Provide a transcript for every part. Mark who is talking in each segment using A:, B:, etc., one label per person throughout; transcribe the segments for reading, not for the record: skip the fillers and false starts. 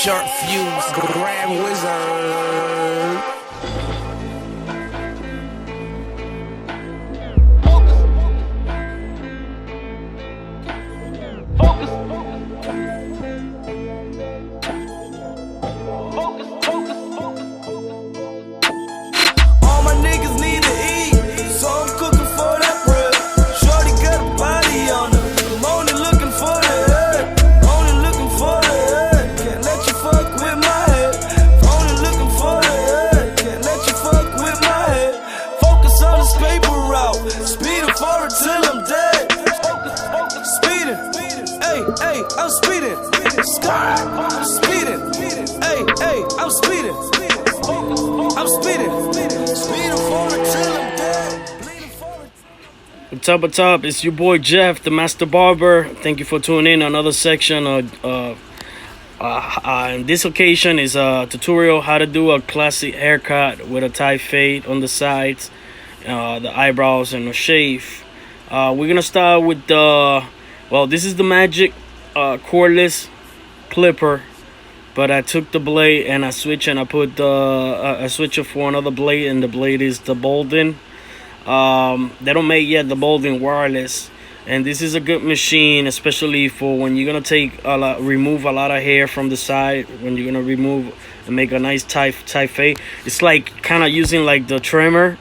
A: Sharp fuse, Grand Wizard. All my niggas need to eat, so I'm cooking for that bread. Shorty got a body on her, I'm only looking for the head. Only looking for the head, can't let you fuck with my head. Only looking for the head, can't let you fuck with my head. Focus on this paper route, speeding for it till I'm dead. Speeding, hey, I'm speeding. I'm speeding, hey, I'm speeding. I'm speeding for it till I'm dead.
B: What's up? It's your boy Jeff, the Master Barber. Thank you for tuning in. Another section in this occasion is a tutorial how to do a classic haircut with a tight fade on the sides, the eyebrows, and a shave. We're gonna start with this is the magic cordless clipper, but I took the blade and I switched and I put I switch it for another blade, and the blade is the Bolden. They don't make yet the Bolden wireless, and this is a good machine, especially for when you're gonna remove a lot of hair from the side. When you're gonna remove and make a nice tight fade, it's like kind of using like the trimmer,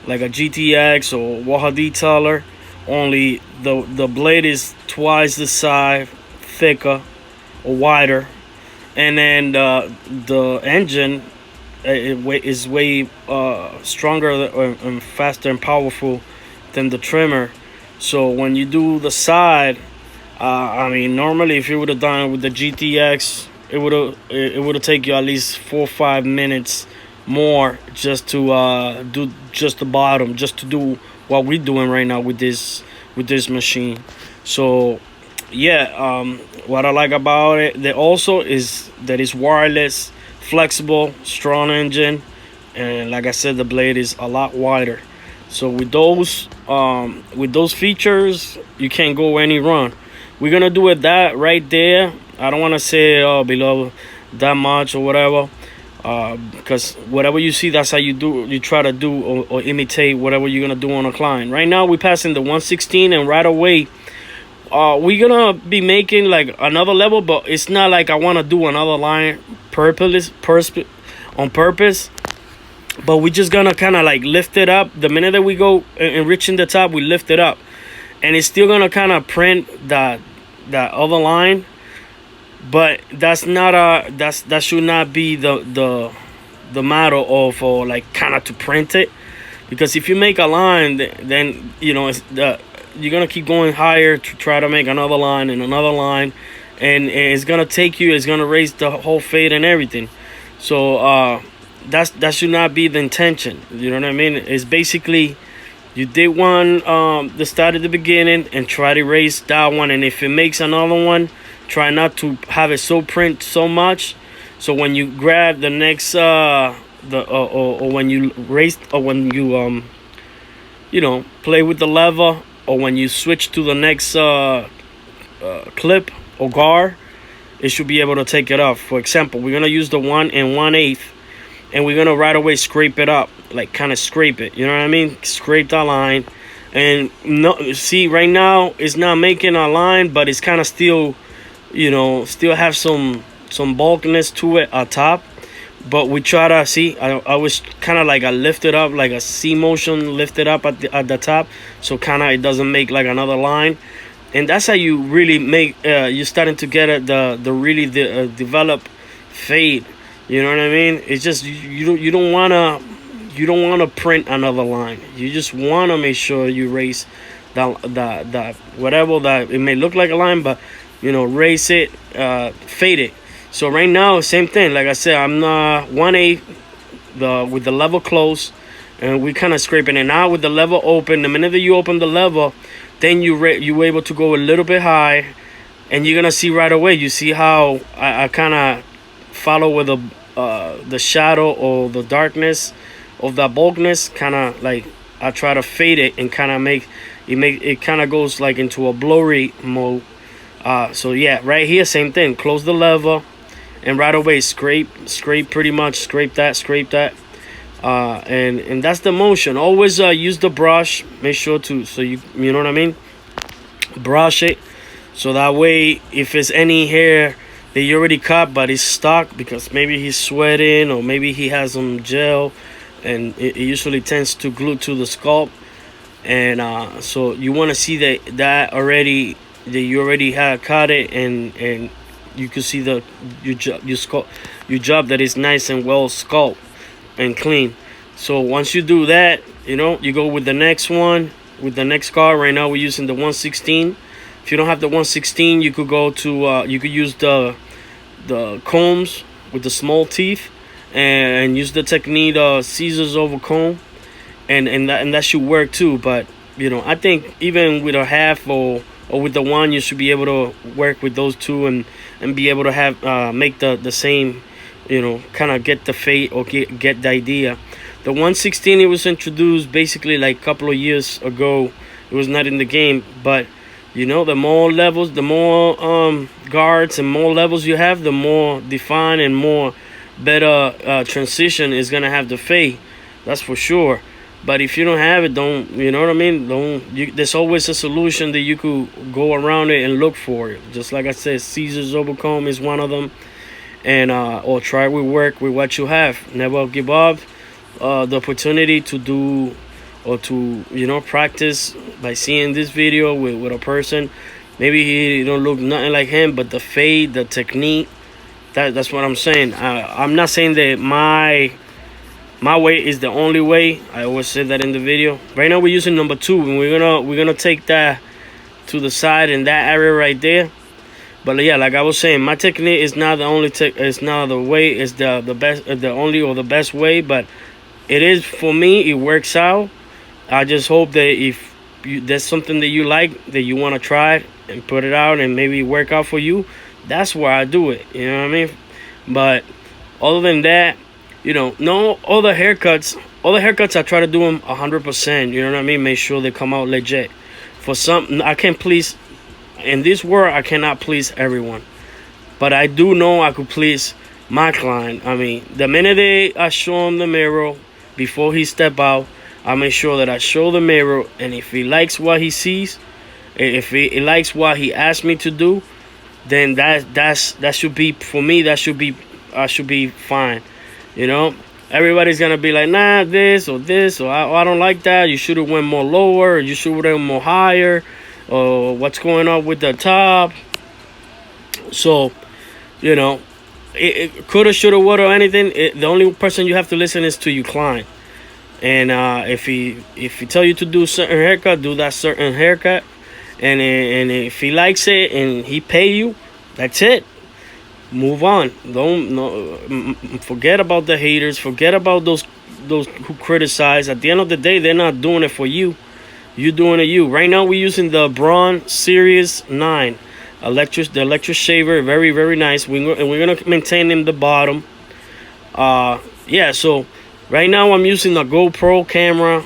B: like a GTX or Waha detailer. Only the blade is twice the size, thicker or wider, and then the engine is way stronger and faster and powerful than the trimmer. So when you do the side, normally if you would have done it with the GTX, it would have taken you at least 4 or 5 minutes more just to do just the bottom, just to do what we're doing right now with this machine. So yeah, what I like about it that also is that it's wireless, flexible, strong engine, and like I said, the blade is a lot wider. So with those features, you can't go any wrong. We're gonna do it that right there. I don't want to say below that much or whatever, because whatever you see, that's how you try to do or imitate whatever you're gonna do on a client. Right now we're passing the 116, and right away we're gonna be making like another level, but it's not like I want to do another line on purpose, but we're just gonna kind of like lift it up. The minute that we go enriching the top, we lift it up, and it's still gonna kind of print that other line, but that's not that should not be the matter of like kind of to print it, because if you make a line, then you know you're gonna keep going higher to try to make another line and another line, and it's gonna raise the whole fade and everything. So that should not be the intention. You know what I mean? It's basically you did one the start at the beginning and try to raise that one, and if it makes another one, try not to have it so print so much. So when you grab the next or when you raise, or when you play with the lever, or when you switch to the next clip or guard, it should be able to take it off. For example, we're gonna use the 1 1/8, and we're gonna right away scrape it up, like kind of scrape it. You know what I mean? Scrape that line, and see right now it's not making a line, but it's kind of still, still have some bulkiness to it at top. But we try to see. I was kind of like I lift it up, like a C motion, lift it up at the top, so kind of it doesn't make like another line. And that's how you really make. You're starting to get the develop fade. You know what I mean? It's just you don't wanna print another line. You just wanna make sure you raise that whatever that it may look like a line, but raise it, fade it. So right now, same thing. Like I said, I'm 1/8 with the lever closed, and we kind of scraping it now with the lever open. The minute that you open the lever, then you're able to go a little bit high, and you're gonna see right away. You see how I kind of follow with the shadow or the darkness of that bulkness. Kind of like I try to fade it and kind of make it kind of goes like into a blurry mode. So yeah, right here, same thing. Close the lever, and right away scrape, pretty much scrape that. And that's the motion. Always use the brush. Make sure to, so you know what I mean. Brush it, so that way if it's any hair that you already cut but it's stuck because maybe he's sweating or maybe he has some gel, and it usually tends to glue to the scalp, and so you want to see that already, that you already had cut it, and you can see your job that is nice and well sculpt and clean. So once you do that, you go with the next one, with the next card. Right now we're using the 116. If you don't have the 116, you could go to you could use the combs with the small teeth, and use the technique scissors over comb, and that should work too. But I think even with a half or with the one, you should be able to work with those two, and be able to have make the same, kind of get the fade or get the idea. The 116, it was introduced basically like a couple of years ago. It was not in the game, but the more levels, the more guards and more levels you have, the more defined and more better transition is gonna have the fade. That's for sure. But if you don't have it, don't, you know what I mean? There's always a solution that you could go around it and look for it. Just like I said, scissors over comb is one of them, and or try with work with what you have. Never give up the opportunity to do or to practice by seeing this video with a person. Maybe he don't look nothing like him, but the fade, the technique, that's what I'm saying. I'm not saying that my way is the only way. I always said that in the video. Right now we're using number 2, and we're gonna take that to the side in that area right there. But yeah, like I was saying, my technique is not the only it's not the way. It's the best, the only or the best way. But it is for me. It works out. I just hope that if there's something that you like, that you want to try and put it out and maybe work out for you, that's where I do it. You know what I mean? But other than that, no other haircuts. Other haircuts, I try to do them 100%. You know what I mean? Make sure they come out legit. For some, I can't please. In this world, I cannot please everyone. But I do know I could please my client. I mean, the minute I show him the mirror before he step out, I make sure that I show the mirror, and if he likes what he sees, if he likes what he asked me to do, then that should be, for me, I should be fine. Everybody's gonna be like, nah, this or I don't like that. You should have went more lower, or you should have went more higher, or what's going on with the top. So, it coulda, shoulda, woulda, anything. The only person you have to listen is to your client. And if he tell you to do certain haircut, do that certain haircut. And if he likes it and he pay you, that's it. Move on. Don't forget about the haters. Forget about those who criticize. At the end of the day, they're not doing it for you. You're doing it you. Right now, we're using the Braun Series 9 the electric shaver. Very, very nice. We're gonna maintain in the bottom. Yeah. So right now, I'm using the GoPro camera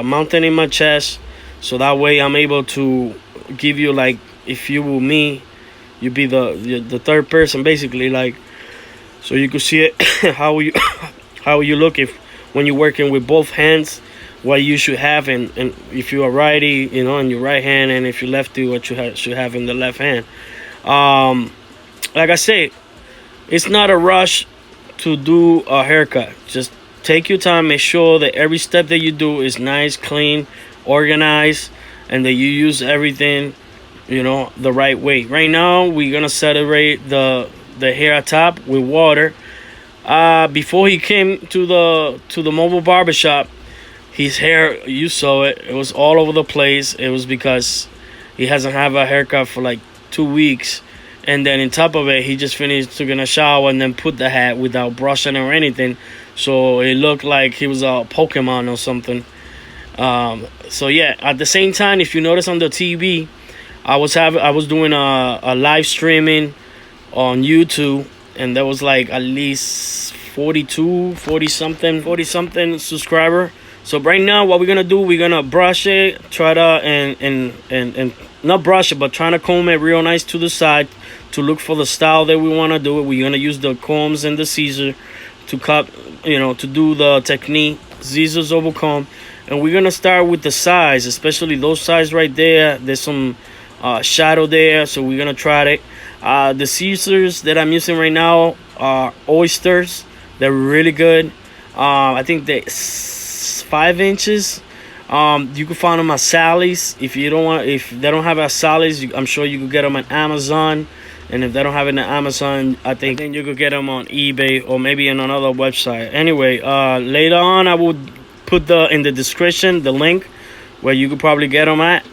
B: mounted in my chest, so that way I'm able to give you, like, if you were me, you'd be the third person basically, like, so you could see it how you look when you're working with both hands, what you should have, and if you're a righty, in your right hand, and if you're lefty, what you should have in the left hand. Like I say, it's not a rush to do a haircut. Just take your time. Make sure that every step that you do is nice, clean, organized, and that you use everything the right way. Right now we're gonna saturate the hair at top with water. Before he came to the mobile barbershop, his hair, you saw it was all over the place. It was because he hasn't had a haircut for like 2 weeks, and then on top of it, he just finished taking a shower and then put the hat without brushing or anything, so it looked like he was a Pokemon or something. So yeah, at the same time, if you notice on the TV, I was doing a live streaming on YouTube, and there was like at least 40 something subscriber. So right now, what we're gonna do, we're gonna brush it, try to and not brush it, but trying to comb it real nice to the side to look for the style that we want to do it. We're gonna use the combs and the scissor to cut, to do the technique, scissors over comb, and we're gonna start with the sides, especially those sides right there. There's some shadow there, so we're gonna try it. The scissors that I'm using right now are oysters. They're really good. I think they're 5 inches. You can find them at Sally's. If they don't have at Sally's, I'm sure you could get them on Amazon. And if they don't have it on Amazon, I think then you could get them on eBay or maybe on another website. Anyway, later on, I will put in the description the link where you could probably get them at,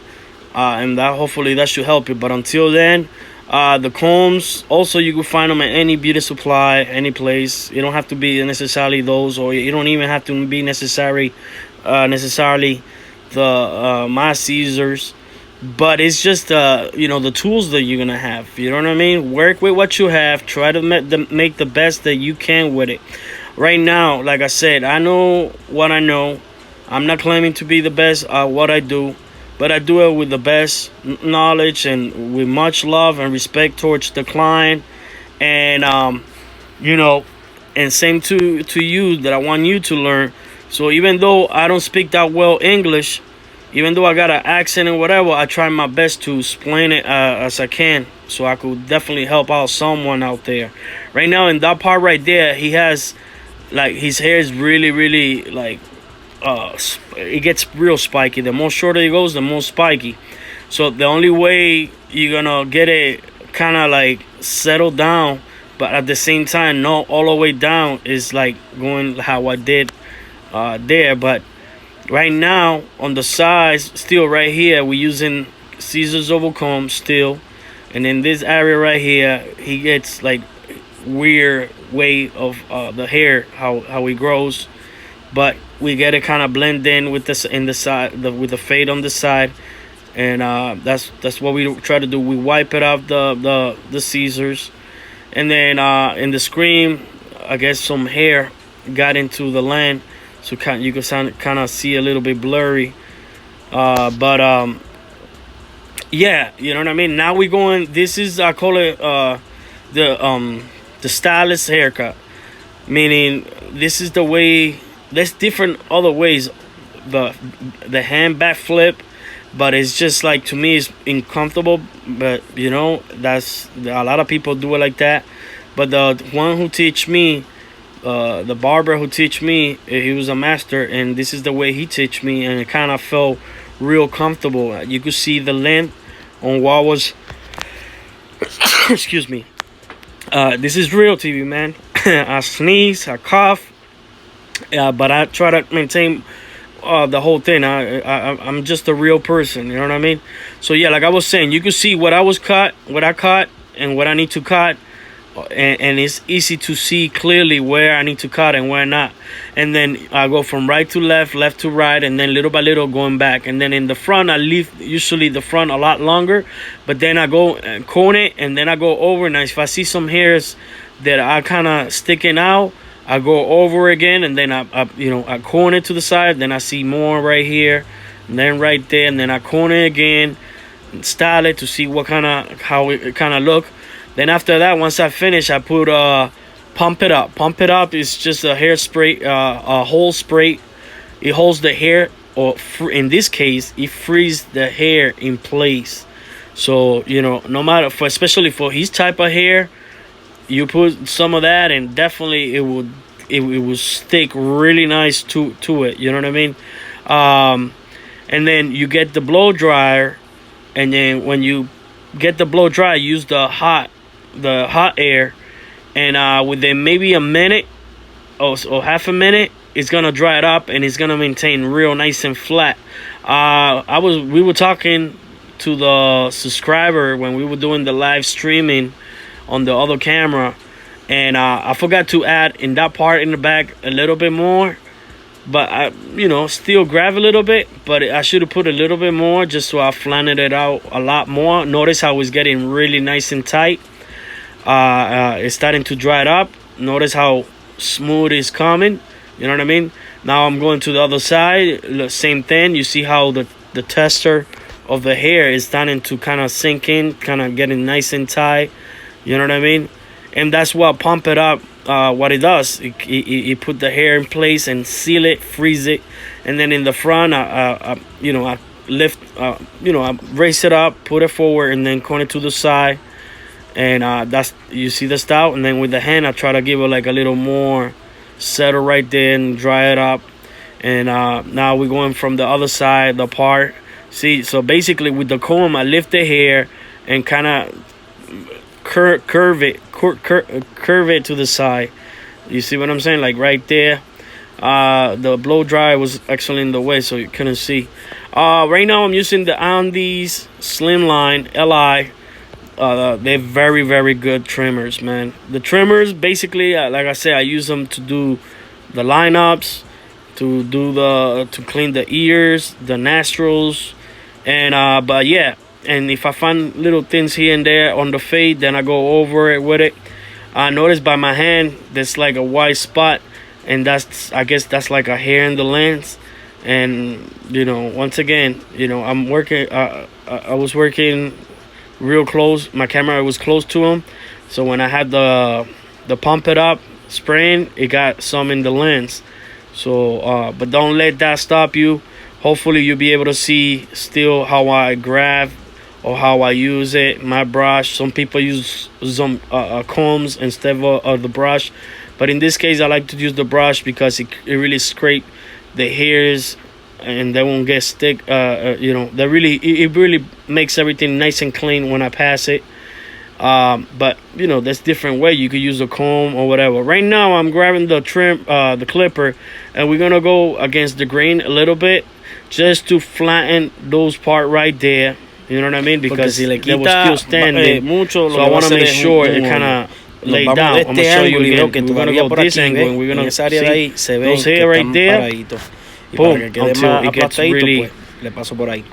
B: and that hopefully that should help you. But until then, the combs also you can find them at any beauty supply, any place. You don't have to be necessarily those, or you don't even have to be necessarily the my scissors. But it's just the tools that you're gonna have. You know what I mean? Work with what you have. Try to make the best that you can with it. Right now, like I said, I know what I know. I'm not claiming to be the best at what I do, but I do it with the best knowledge and with much love and respect towards the client. And and same to you, that I want you to learn. So even though I don't speak that well English, even though I got an accent and whatever, I try my best to explain it as I can, so I could definitely help out someone out there. Right now, in that part right there, he has, like, his hair is really, really, like, it gets real spiky. The more shorter it goes, the more spiky. So the only way you're gonna get it kind of like settled down, but at the same time not all the way down, is like going how I did there. But right now on the sides, still right here, we're using scissors over comb still. And in this area right here, he gets like weird way of the hair, how it grows. But we get it kind of blend in with this in the side, with the fade on the side. And that's what we try to do. We wipe it off the scissors. And then in the screen, I guess some hair got into the land, so you can kind of see a little bit blurry. But yeah, you know what I mean. Now we going. This is, I call it the stylist haircut, meaning this is the way. There's different other ways, the hand back flip, but it's just like, to me, it's uncomfortable. But that's, a lot of people do it like that. But the one who teach me, the barber who teach me, he was a master, and this is the way he teach me, and it kind of felt real comfortable. You could see the length on what was excuse me. This is real TV, man. I sneeze, I cough, but I try to maintain the whole thing. I'm just a real person, you know what I mean? So yeah, like I was saying, you can see what I cut, and what I need to cut. And it's easy to see clearly where I need to cut and where not. And then I go from right to left, left to right, and then little by little going back. And then in the front, I leave usually the front a lot longer, but then I go and cone it, and then I go over. And if I see some hairs that are kind of sticking out, I go over again, and then I cone it to the side. Then I see more right here, and then right there, and then I cone it again and style it to see how it kind of look. Then after that, once I finish, I put pump it up. Pump it up is just a hairspray, a whole spray. It holds the hair, or in this case, it frees the hair in place. So no matter especially for his type of hair, you put some of that, and definitely it would stick really nice to it. You know what I mean? And then you get the blow dryer, and then when you get the blow dryer, use the hot air, and within maybe a minute or half a minute, it's gonna dry it up, and it's gonna maintain real nice and flat. We were talking to the subscriber when we were doing the live streaming on the other camera, and I forgot to add in that part in the back a little bit more, but I still grab a little bit, but I should have put a little bit more, just so I flattened it out a lot more. Notice how it's getting really nice and tight. It's starting to dry it up. Notice how smooth it's coming. You know what I mean? Now I'm going to the other side. The same thing. You see how the tester of the hair is starting to kind of sink in, kind of getting nice and tight. You know what I mean? And that's what Pump It Up, what it does. It put the hair in place and seal it, freeze it. And then in the front, I lift, I raise it up, put it forward, and then cone it to the side. And that's, you see the style. And then with the hand, I try to give it like a little more settle right there and dry it up. And now we're going from the other side, the part. See, so basically with the comb, I lift the hair and kind of curve it to the side. You see what I'm saying? Like right there. The blow dry was actually in the way, so you couldn't see. Right now I'm using the Andes Slimline Li. They're very, very good trimmers, man. The trimmers, basically, like I said, I use them to do the lineups, to clean the ears, the nostrils, and but yeah. And if I find little things here and there on the fade, then I go over it with it. I notice by my hand there's like a white spot, and I guess that's like a hair in the lens. And once again, I'm working. I was working real close. My camera was close to him, so when I had the Pump It Up spraying, it got some in the lens. So but don't let that stop you. Hopefully you'll be able to see still how I grab or how I use it, my brush. Some people use some combs instead of the brush, but in this case I like to use the brush because it really scrape the hairs and they won't get stick. It really makes everything nice and clean when I pass it. But there's different way. You could use a comb or whatever. Right now I'm grabbing the the clipper, and we're gonna go against the grain a little bit just to flatten those part right there. You know what I mean? Because
C: si le
B: they were
C: quita,
B: still standing.
C: Mucho,
B: So I want to make sure it kind of lay down. I'm gonna show you again.
C: Que
B: We're gonna go
C: por
B: this
C: aquí,
B: angle, and we're gonna
C: en esa área de ahí se ve
B: those hair right there.
C: Y
B: Boom,
C: para que quede
B: until
C: más
B: it gets
C: aplastadito,
B: really,
C: pues, le paso por ahí.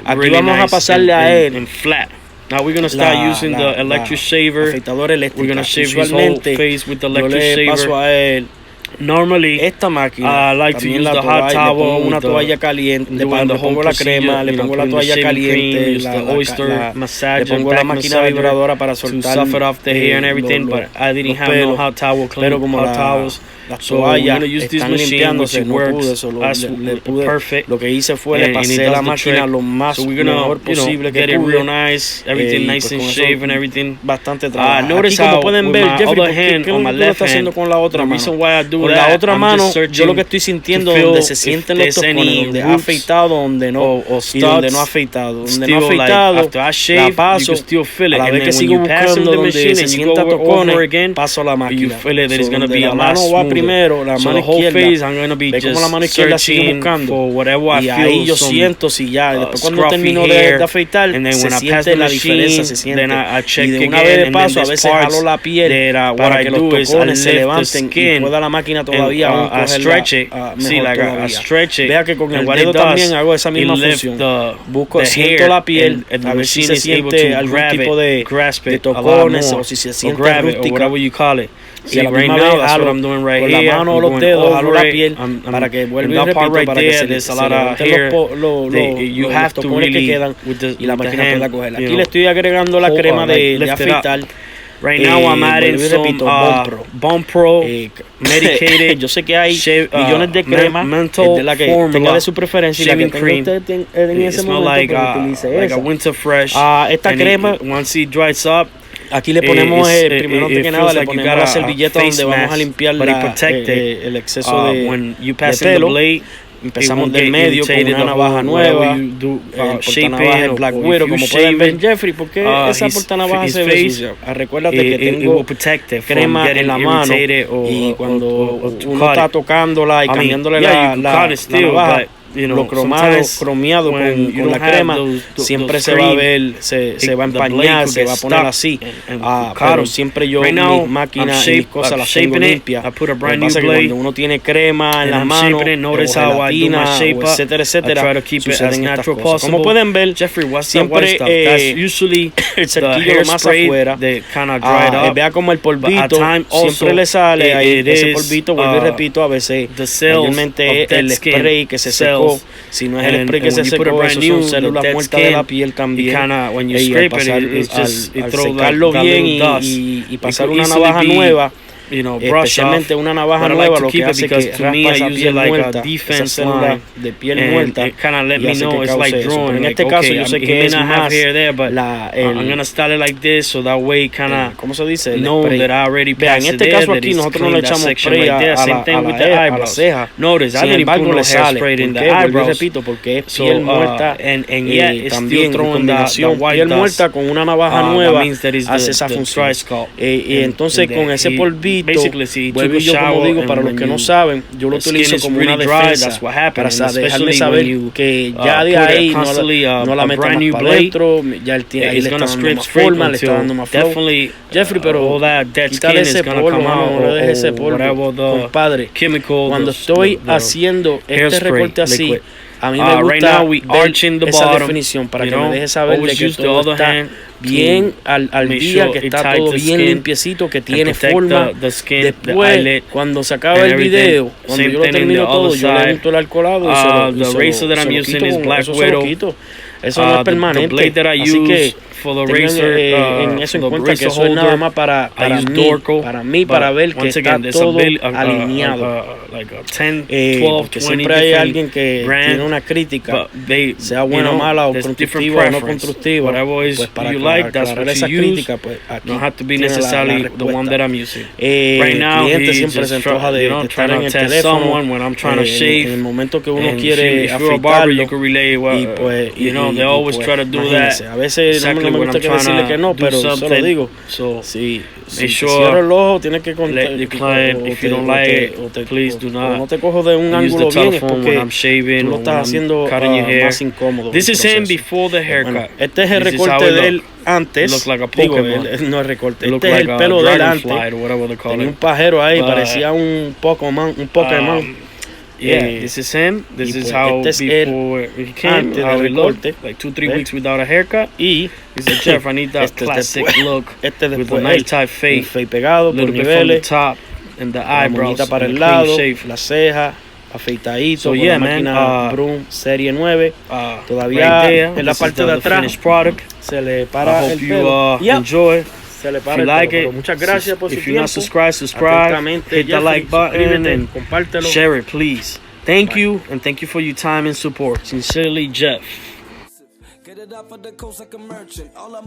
C: Aquí
B: really
C: vamos
B: nice
C: a pasarle a él
B: and flat. Now we're gonna start using the electric shaver.
C: afeitadora eléctrica.
B: We're gonna shave his whole
C: Usualmente,
B: face with the
C: yo
B: electric
C: le paso
B: shaver.
C: a él
B: Normally,
C: esta máquina.
B: I like to
C: también
B: use
C: la
B: the hot
C: toalla,
B: towel
C: le pongo una
B: with the-
C: toalla caliente, le
B: doing the
C: pongo
B: whole
C: la crema,
B: procedure,
C: le pongo la
B: putting the
C: toalla
B: shaving
C: caliente,
B: cream, use the oyster massager,
C: le pongo la
B: back
C: máquina
B: massager
C: vibradora para
B: to
C: soltar
B: soften off the hair and everything, but I didn't have no hot towel, clean
C: pero como
B: hot towels.
C: las
B: So we're
C: toallas
B: gonna use this
C: están
B: machine, which
C: limpiándose, no
B: works
C: pude, solo
B: as
C: le pude,
B: perfect.
C: lo que hice fue le
B: And it
C: pasé
B: does
C: la
B: the
C: máquina
B: trick.
C: lo más
B: So we're gonna,
C: mejor posible que
B: get it
C: pude.
B: real nice, everything nice and
C: con eso
B: shaved and everything.
C: bastante trabajo.
B: Notice
C: Aquí, como
B: how
C: pueden
B: with
C: ver,
B: my
C: Jeffrey,
B: other hand,
C: ¿qué
B: on my
C: tú lo
B: left
C: estás haciendo
B: hand,
C: con la otra
B: the
C: mano?
B: reason why I do
C: Con
B: that,
C: la otra
B: I'm
C: mano,
B: just searching
C: yo lo que estoy sintiendo
B: to feel
C: donde se
B: if
C: sienten los
B: there's
C: tocones,
B: any
C: donde ha
B: roots
C: afeitado, donde no,
B: or
C: y donde
B: studs.
C: no ha afeitado. Donde
B: Still,
C: no ha
B: like,
C: afeitado,
B: after I shave,
C: la
B: you
C: paso,
B: can still feel
C: a
B: it.
C: la
B: And
C: vez que
B: then when
C: sigo
B: you pass
C: buscando
B: in the
C: donde
B: machine
C: se
B: and you
C: sienta
B: go
C: tocones,
B: over again,
C: paso a la máquina.
B: you feel it that it's
C: So,
B: gonna
C: donde
B: be
C: la
B: a lot
C: mano va
B: smoother.
C: primero, la
B: So
C: mano
B: the whole
C: izquierda,
B: phase, I'm gonna be
C: ve cómo la
B: just
C: mano izquierda sigue
B: searching
C: buscando.
B: for whatever I
C: Y
B: feel
C: ahí yo
B: some,
C: siento si ya, después cuando
B: scruffy
C: termino
B: hair,
C: de afeitar,
B: and then
C: se
B: when I pass
C: siente
B: the
C: la diferencia,
B: machine,
C: se siente.
B: then I check
C: Y de una
B: again,
C: vez de
B: and
C: paso,
B: then
C: a
B: there's
C: veces
B: parts
C: jalo la piel
B: that, what
C: para
B: I
C: que los
B: do is I
C: tocones se
B: lift the
C: levanten y
B: skin
C: pueda la máquina
B: and
C: todavía aún
B: I
C: cogerla,
B: stretch it.
C: mejor
B: See, like I
C: todavía.
B: stretch it.
C: Vea que con
B: And
C: el
B: what
C: dedo
B: it does,
C: también hago esa misma
B: it lifts
C: función.
B: the
C: Siento
B: hair,
C: la piel,
B: and the
C: a ver si
B: machine
C: se
B: is able
C: siente
B: to
C: algún
B: grab
C: tipo
B: it, grasp
C: de
B: it a lot
C: tocones
B: more,
C: o si se
B: or
C: siente
B: grab it, or
C: rústica.
B: whatever you call it.
C: Y
B: See,
C: a la
B: right
C: misma
B: now,
C: vez
B: that's
C: jalo
B: what I'm doing right
C: con
B: here.
C: la mano o
B: I'm
C: los
B: going
C: dedos, jalo
B: over
C: la
B: it.
C: piel
B: I'm
C: para que vuelva
B: in
C: y
B: that part
C: repito,
B: right
C: para que
B: there,
C: se
B: there's a
C: se
B: lot of
C: levanten
B: hair. You
C: los
B: have to
C: tocones que
B: really,
C: quedan
B: with the
C: y la máquina
B: hand,
C: pueda cogerla.
B: you
C: Aquí
B: know,
C: le estoy agregando la crema
B: like,
C: de
B: lift it up.
C: afeitar.
B: Right now I'm adding
C: vuelvo y
B: some
C: repito, Bone Pro.
B: Bone Pro medicated.
C: Yo sé que hay
B: shave,
C: millones de cremas,
B: mental
C: de la que
B: formula
C: tenga de su preferencia y la que
B: shaving
C: tenga
B: cream.
C: usted en
B: It
C: ese
B: smells
C: momento,
B: like,
C: pues utilice
B: like a
C: esa.
B: winter fresh.
C: Esta
B: And
C: crema,
B: once it dries up,
C: aquí le ponemos, primero
B: it
C: que nada,
B: feels
C: le
B: like you
C: ponemos
B: got
C: la
B: a
C: servilleta
B: face
C: donde vamos a
B: mask,
C: limpiar
B: but it protects
C: el exceso de
B: when you
C: de
B: pass in the
C: pelo.
B: blade.
C: Empezamos del medio con una navaja nueva, portanavaja es Black Widow, como pueden ver, Jeffrey, porque esa portanavaja se ve sucia. Recuérdate que tengo crema en la mano y cuando uno está tocándola y cambiándole la navaja, lo cromeado con la crema, siempre se va a ver, se va a empañar, se va a poner así. Pero siempre yo mis máquinas y mis cosas las tengo limpias. Lo que pasa es que cuando uno tiene crema en las manos, o gelatina, o etcétera, suceden estas cosas. Como pueden ver, siempre el cerquillo lo más afuera. Vea como el polvito siempre le sale ahí, ese polvito, vuelvo y repito, a veces mayormente el spray que se secó secó, si no es el spray que se secó, eso son células muertas de la piel también. Y al secarlo bien y pasar una navaja nueva, especialmente una navaja nueva, lo que hace que raspa esa piel muerta, esa célula de piel muerta, y hace que cause eso. Pero en este caso yo sé que es más ¿cómo se dice? Vea, en este caso aquí nosotros no le echamos spray a la ceja, sin embargo le sale. ¿Por qué? Yo repito, porque es piel muerta, también combinación piel muerta con una navaja nueva hace esa función. Y entonces con ese polvito, vuelvo yo como digo, para los que no saben, yo lo utilizo como una defensa para dejarle saber que ya de ahí no la meto más para adentro, ya ahí le está dando más forma, le está dando más flow. Jeffrey, pero quítale ese polvo, no le dejes ese polvo, compadre. Cuando estoy haciendo este recorte así, a mí me gusta ver esa definición para que me deje saber de que todo está bien al día, que está todo bien limpiecito, que tiene forma. Después, cuando se acaba el video, cuando yo lo termino todo, yo le unto el alcoholado y se lo quito. Eso no es permanente, así que tengan en eso en cuenta, que eso es nada más para mí, para ver que está todo alineado. Porque siempre hay alguien que tiene una crítica, sea buena o mala, o constructiva o no constructiva, pues para aclarar esas críticas, pues aquí tiene la respuesta. El cliente siempre se antoja de estar en el teléfono en el momento que uno quiere afeitarlo, y pues
B: they always try to do that.
C: A veces no me gusta que decirle que no, pero solo digo. Si cierro el ojo, tienes que contar.
B: If you don't like it, please do not.
C: No te cojo de un ángulo bien, es porque tú lo estás haciendo más incómodo.
B: This is him before the haircut.
C: Bueno, este es el recorte de él antes. Digo, no es recorte. Este es el pelo de él antes. Tenía un pajero ahí, parecía un Pokémon.
B: Yeah, this is him. This is how before he came, how he looked, like 2-3 weeks without a haircut.
C: Y
B: he said, Jeff, I need that classic look with a nice tight fade,
C: pegado por niveles,
B: top and the eyebrows
C: para el lado, la ceja, afeitadito, con la máquina Broom Serie 9. Todavía en la parte de atrás se le para el pelo.
B: Enjoy.
C: Se le para el pelo. Muchas gracias por su tiempo.
B: If you're not subscribe, hit the like button and share it, please. Thank you, and thank you for your time and support. Sincerely, Jeff.
A: Get it up for the coast like a merchant.